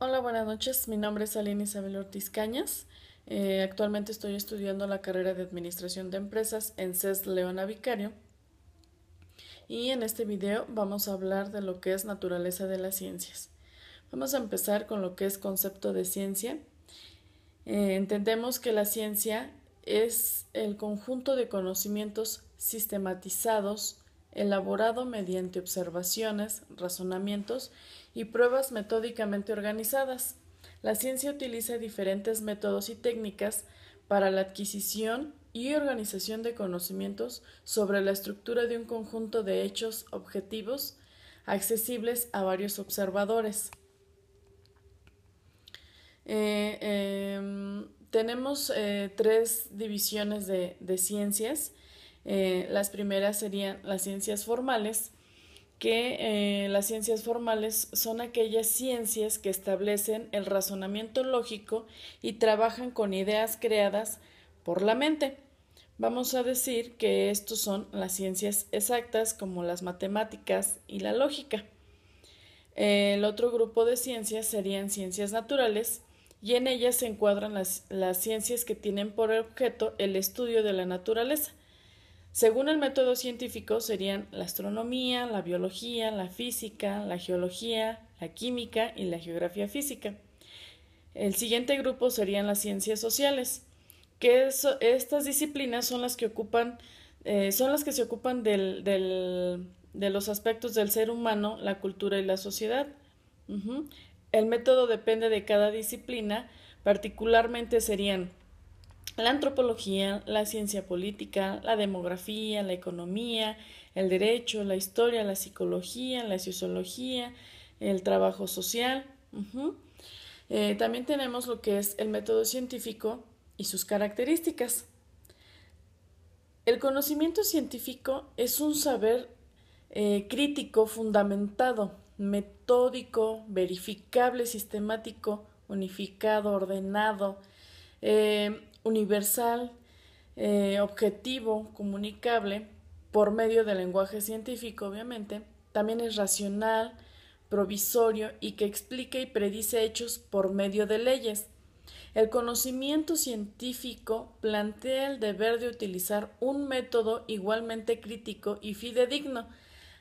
Hola, buenas noches. Mi nombre es Aline Isabel Ortiz Cañas. Actualmente estoy estudiando la carrera de Administración de Empresas en CES Leona Vicario. Y en este video vamos a hablar de lo que es naturaleza de las ciencias. Vamos a empezar con lo que es concepto de ciencia. Entendemos que la ciencia es el conjunto de conocimientos sistematizados, elaborado mediante observaciones, razonamientos y pruebas metódicamente organizadas. La ciencia utiliza diferentes métodos y técnicas para la adquisición y organización de conocimientos sobre la estructura de un conjunto de hechos objetivos accesibles a varios observadores. Tenemos tres divisiones de ciencias. Las primeras serían las ciencias formales, que las ciencias formales son aquellas ciencias que establecen el razonamiento lógico y trabajan con ideas creadas por la mente. Vamos a decir que estos son las ciencias exactas como las matemáticas y la lógica. El otro grupo de ciencias serían ciencias naturales y en ellas se encuadran las ciencias que tienen por objeto el estudio de la naturaleza. Según el método científico serían la astronomía, la biología, la física, la geología, la química y la geografía física. El siguiente grupo serían las ciencias sociales, que estas disciplinas son las que se ocupan de los aspectos del ser humano, la cultura y la sociedad. Uh-huh. El método depende de cada disciplina, particularmente serían la antropología, la ciencia política, la demografía, la economía, el derecho, la historia, la psicología, la sociología, el trabajo social. Uh-huh. También tenemos lo que es el método científico y sus características. El conocimiento científico es un saber crítico, fundamentado, metódico, verificable, sistemático, unificado, ordenado, universal, objetivo, comunicable, por medio del lenguaje científico, obviamente. También es racional, provisorio y que explica y predice hechos por medio de leyes. El conocimiento científico plantea el deber de utilizar un método igualmente crítico y fidedigno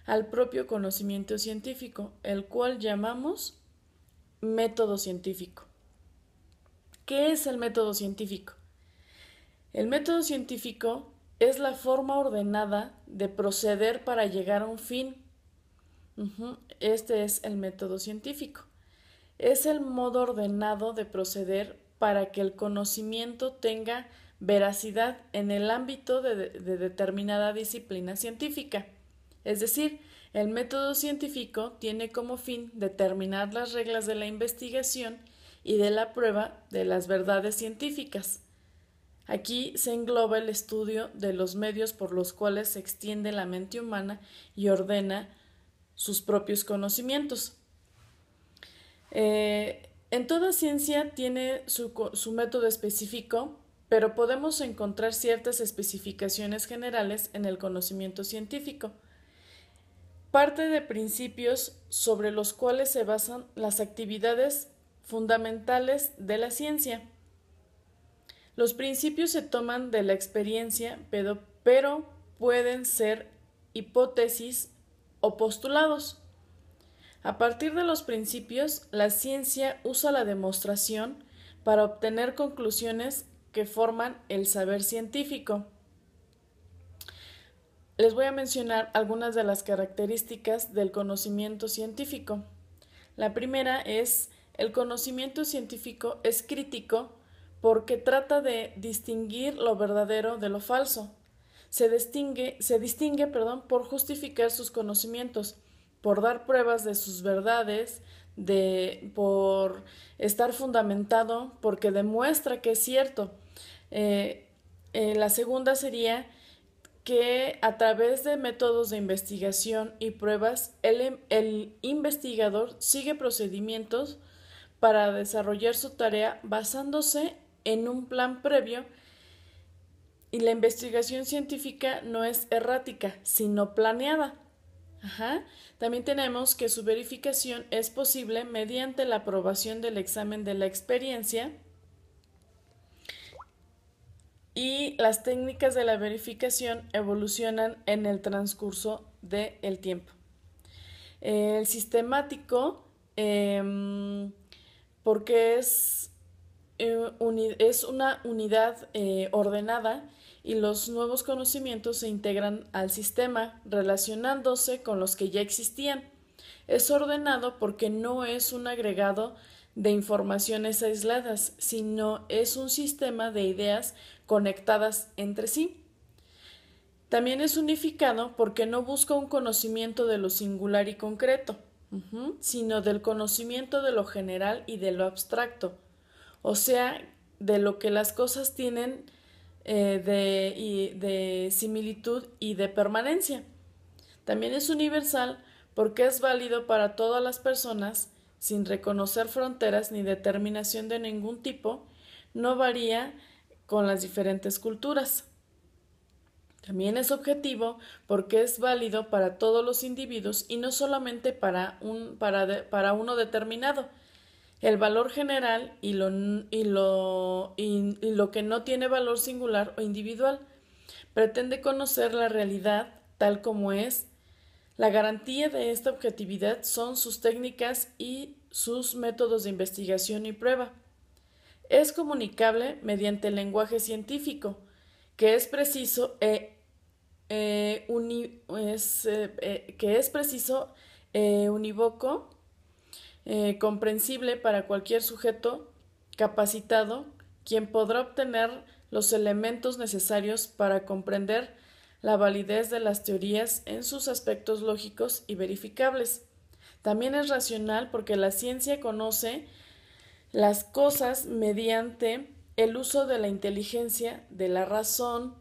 al propio conocimiento científico, el cual llamamos método científico. ¿Qué es el método científico? El método científico es la forma ordenada de proceder para llegar a un fin. Este es el método científico. Es el modo ordenado de proceder para que el conocimiento tenga veracidad en el ámbito de determinada disciplina científica. Es decir, el método científico tiene como fin determinar las reglas de la investigación y de la prueba de las verdades científicas. Aquí se engloba el estudio de los medios por los cuales se extiende la mente humana y ordena sus propios conocimientos. En toda ciencia tiene su método específico, pero podemos encontrar ciertas especificaciones generales en el conocimiento científico. Parte de principios sobre los cuales se basan las actividades fundamentales de la ciencia. Los principios se toman de la experiencia, pero pueden ser hipótesis o postulados. A partir de los principios, la ciencia usa la demostración para obtener conclusiones que forman el saber científico. Les voy a mencionar algunas de las características del conocimiento científico. La primera es: el conocimiento científico es crítico porque trata de distinguir lo verdadero de lo falso. Se distingue por justificar sus conocimientos, por dar pruebas de sus verdades, por estar fundamentado, porque demuestra que es cierto. La segunda sería que a través de métodos de investigación y pruebas, el investigador sigue procedimientos para desarrollar su tarea basándose en un plan previo, y la investigación científica no es errática, sino planeada. Ajá. También tenemos que su verificación es posible mediante la aprobación del examen de la experiencia y las técnicas de la verificación evolucionan en el transcurso del tiempo. El sistemático, porque es una unidad ordenada y los nuevos conocimientos se integran al sistema relacionándose con los que ya existían. Es ordenado porque no es un agregado de informaciones aisladas, sino es un sistema de ideas conectadas entre sí. También es unificado porque no busca un conocimiento de lo singular y concreto, sino del conocimiento de lo general y de lo abstracto, o sea, de lo que las cosas tienen de similitud y de permanencia. También es universal porque es válido para todas las personas, sin reconocer fronteras ni determinación de ningún tipo, no varía con las diferentes culturas. También es objetivo porque es válido para todos los individuos y no solamente para uno determinado. El valor general y lo que no tiene valor singular o individual. Pretende conocer la realidad tal como es. La garantía de esta objetividad son sus técnicas y sus métodos de investigación y prueba. Es comunicable mediante el lenguaje científico, que es preciso unívoco, comprensible para cualquier sujeto capacitado, quien podrá obtener los elementos necesarios para comprender la validez de las teorías en sus aspectos lógicos y verificables. También es racional porque la ciencia conoce las cosas mediante el uso de la inteligencia, de la razón.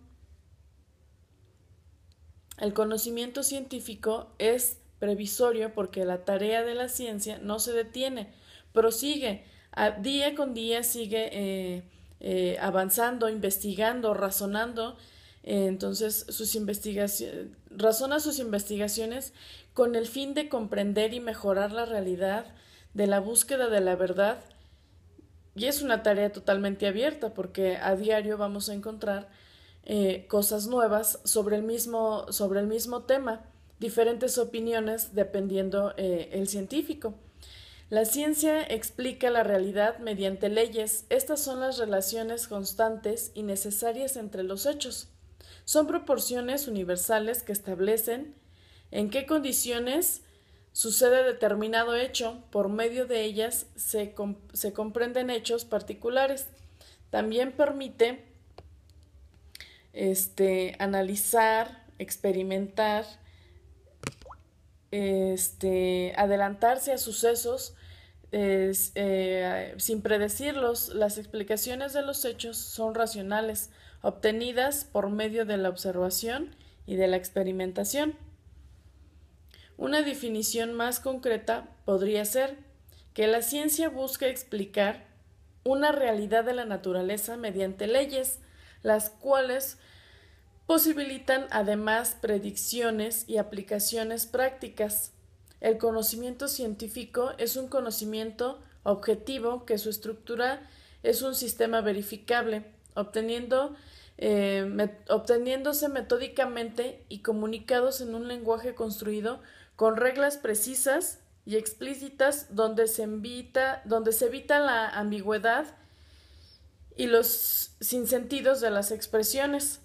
El conocimiento científico es previsorio porque la tarea de la ciencia no se detiene, prosigue, día con día sigue avanzando, investigando, razonando. Entonces razona sus investigaciones con el fin de comprender y mejorar la realidad de la búsqueda de la verdad, y es una tarea totalmente abierta porque a diario vamos a encontrar cosas nuevas sobre el mismo tema, diferentes opiniones dependiendo el científico. La ciencia explica la realidad mediante leyes. Estas son las relaciones constantes y necesarias entre los hechos. Son proporciones universales que establecen en qué condiciones sucede determinado hecho. Por medio de ellas se comprenden hechos particulares. También permite analizar, experimentar, adelantarse a sucesos sin predecirlos. Las explicaciones de los hechos son racionales, obtenidas por medio de la observación y de la experimentación. Una definición más concreta podría ser que la ciencia busca explicar una realidad de la naturaleza mediante leyes, las cuales posibilitan además predicciones y aplicaciones prácticas. El conocimiento científico es un conocimiento objetivo que su estructura es un sistema verificable, obteniéndose metódicamente y comunicados en un lenguaje construido con reglas precisas y explícitas donde se evita la ambigüedad y los sinsentidos de las expresiones.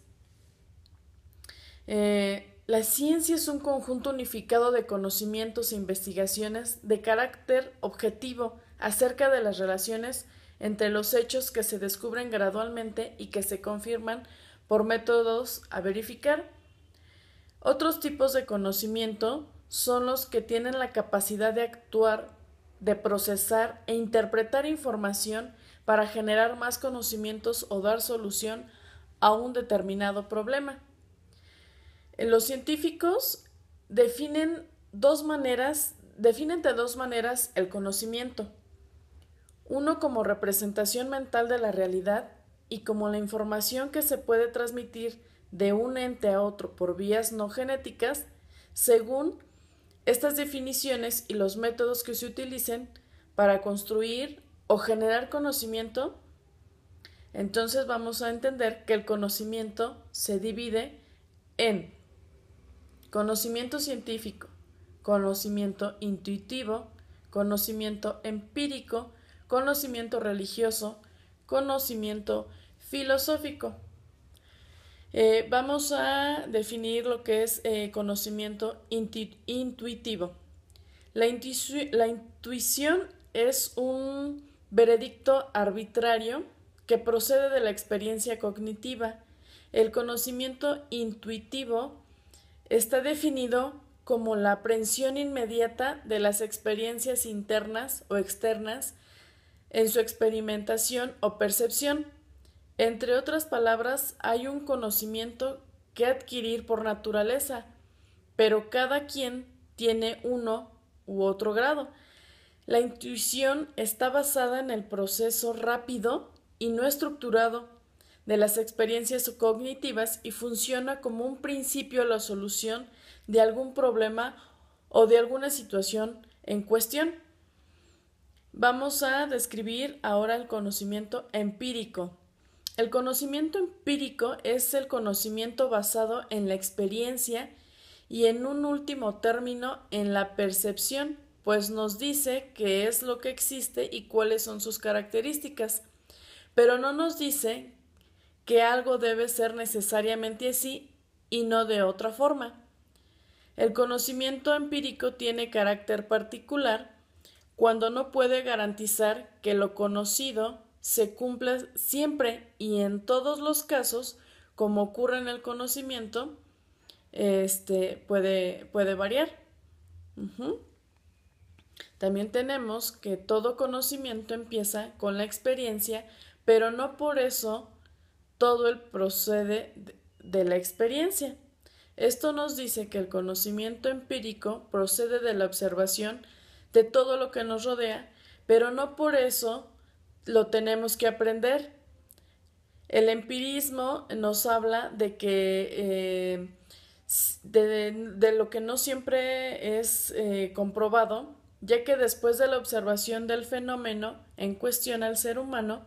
La ciencia es un conjunto unificado de conocimientos e investigaciones de carácter objetivo acerca de las relaciones entre los hechos que se descubren gradualmente y que se confirman por métodos a verificar. Otros tipos de conocimiento son los que tienen la capacidad de actuar, de procesar e interpretar información para generar más conocimientos o dar solución a un determinado problema. Los científicos definen de dos maneras el conocimiento: uno como representación mental de la realidad y como la información que se puede transmitir de un ente a otro por vías no genéticas según estas definiciones y los métodos que se utilicen para construir o generar conocimiento, entonces vamos a entender que el conocimiento se divide en conocimiento científico, conocimiento intuitivo, conocimiento empírico, conocimiento religioso, conocimiento filosófico. Vamos a definir lo que es conocimiento intuitivo. La intuición es un veredicto arbitrario que procede de la experiencia cognitiva. El conocimiento intuitivo está definido como la aprehensión inmediata de las experiencias internas o externas en su experimentación o percepción. Entre otras palabras, hay un conocimiento que adquirir por naturaleza, pero cada quien tiene uno u otro grado. La intuición está basada en el proceso rápido y no estructurado de las experiencias cognitivas y funciona como un principio a la solución de algún problema o de alguna situación en cuestión. Vamos a describir ahora el conocimiento empírico. El conocimiento empírico es el conocimiento basado en la experiencia y en un último término en la percepción, pues nos dice qué es lo que existe y cuáles son sus características, pero no nos dice que algo debe ser necesariamente así y no de otra forma. El conocimiento empírico tiene carácter particular cuando no puede garantizar que lo conocido se cumpla siempre y en todos los casos, como ocurre en el conocimiento, puede variar. También tenemos que todo conocimiento empieza con la experiencia, pero no por eso todo el procede de la experiencia. Esto nos dice que el conocimiento empírico procede de la observación de todo lo que nos rodea, pero no por eso lo tenemos que aprender. El empirismo nos habla de que de lo que no siempre es comprobado, ya que después de la observación del fenómeno en cuestión al ser humano,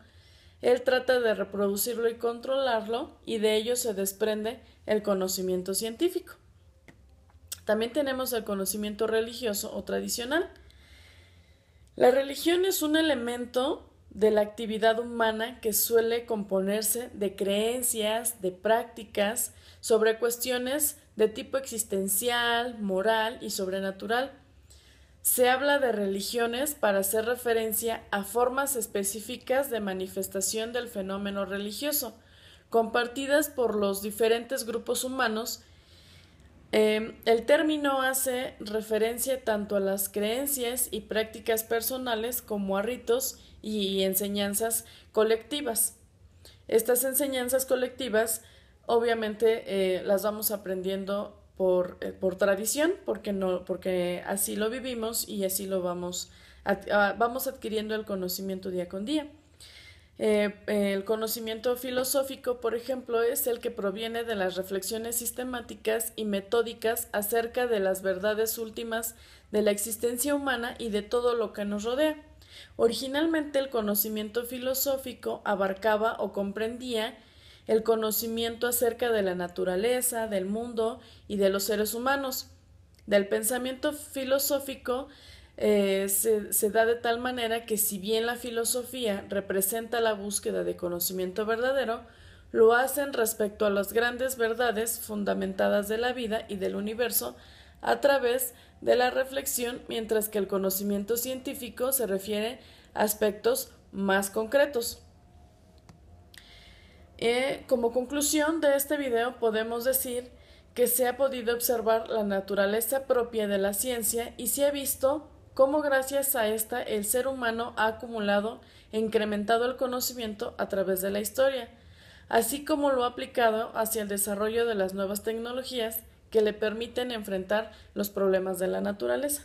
él trata de reproducirlo y controlarlo, y de ello se desprende el conocimiento científico. También tenemos el conocimiento religioso o tradicional. La religión es un elemento de la actividad humana que suele componerse de creencias, de prácticas sobre cuestiones de tipo existencial, moral y sobrenatural. Se habla de religiones para hacer referencia a formas específicas de manifestación del fenómeno religioso, compartidas por los diferentes grupos humanos. El término hace referencia tanto a las creencias y prácticas personales como a ritos y enseñanzas colectivas. Estas enseñanzas colectivas obviamente las vamos aprendiendo por tradición, porque así lo vivimos y así lo vamos adquiriendo el conocimiento día con día. El conocimiento filosófico, por ejemplo, es el que proviene de las reflexiones sistemáticas y metódicas acerca de las verdades últimas de la existencia humana y de todo lo que nos rodea. Originalmente, el conocimiento filosófico abarcaba o comprendía el conocimiento acerca de la naturaleza, del mundo y de los seres humanos. Del pensamiento filosófico se da de tal manera que, si bien la filosofía representa la búsqueda de conocimiento verdadero, lo hacen respecto a las grandes verdades fundamentadas de la vida y del universo a través de la reflexión, mientras que el conocimiento científico se refiere a aspectos más concretos. Como conclusión de este video podemos decir que se ha podido observar la naturaleza propia de la ciencia y se ha visto cómo gracias a esta el ser humano ha acumulado e incrementado el conocimiento a través de la historia, así como lo ha aplicado hacia el desarrollo de las nuevas tecnologías que le permiten enfrentar los problemas de la naturaleza.